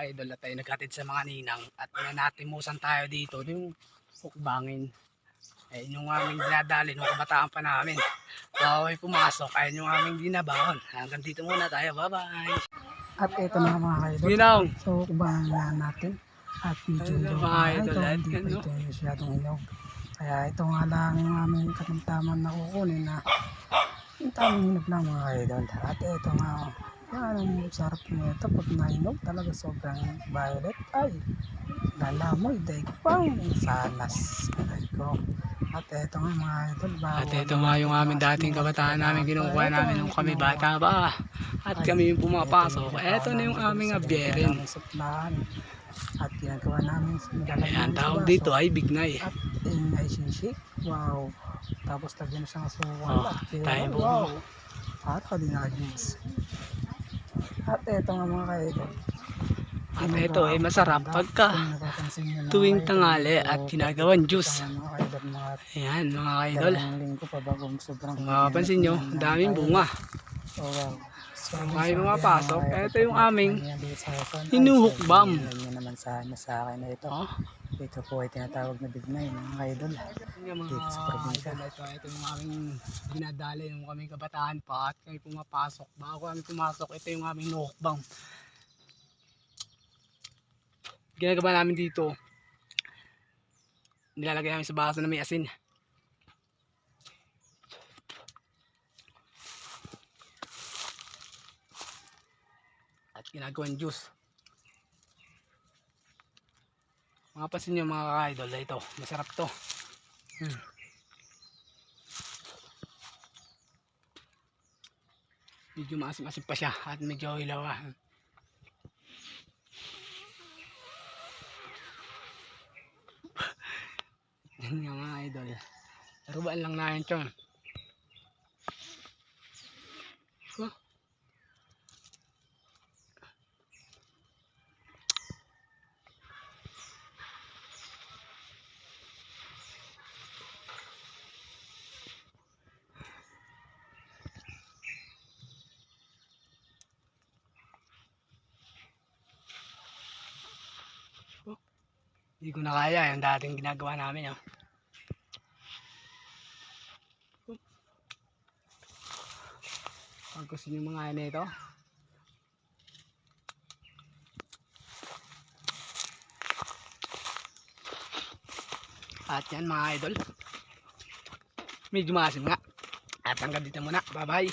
idol at tayo naghatid sa mga ninang at nanatimusan tayo dito yung hukbangin. Ayun yung aming dinadali nung kabataan pa namin. Bawal pumasok, ayun yung aming dinabaon. Hanggang dito muna tayo, bye bye. At ito na mga idol. Ginang. So hukbangin natin. At medyo hinog pa ito, hindi pa ito masyadong hinog. Kaya ito nga lang yung aming katamtaman na kukunin na yung tamang hinog lang mga idol. At ito nga, yan ang sarap nito pag nahinog talaga sobrang violet. Ay, lalamoy, daig pang sanas. Ko. At ito nga mga idol. At ito nga yung aming dating kabataan namin kinukuha namin nung kami bata ba. At kami yung pumapasok. Ito na yung aming abyerin. At ginagawa namin ang tawag dito ay bignay. At ay sinsik. Wow. Tapos lagyan siya ng suwal. Wow. At kadinagis. At ito nga mga kaidol. At ito ay masarap pagka tuwing tanghali at ginagawan juice. Ayan mga kaidol. Kung mapapansin nyo, ang daming bunga. Kung kayo mapasok, ito yung aming hinuhukbang. Ito po ay tinatawag na bignay mga idol. Dito sa probinsya. Ito yung aming dinadali yung kaming kabataan pa at kami pumapasok. Bago kami pumasok, ito yung aming hinuhukbang. Ginagawa namin dito, nilalagay namin sa baso na may asin. At ginagawan juice. Mapapansin nyo mga ka-idol, ito masarap to. Medyo maasim-asim pa siya at medyo hilaw. Yan nga mga idol, laruan lang namin ito. Hindi ko na kaya yung dating ginagawa namin. Pag gusto nyo mga nito, at yan mga idol, medyo maasim nga. At hanggang dito muna, bye bye.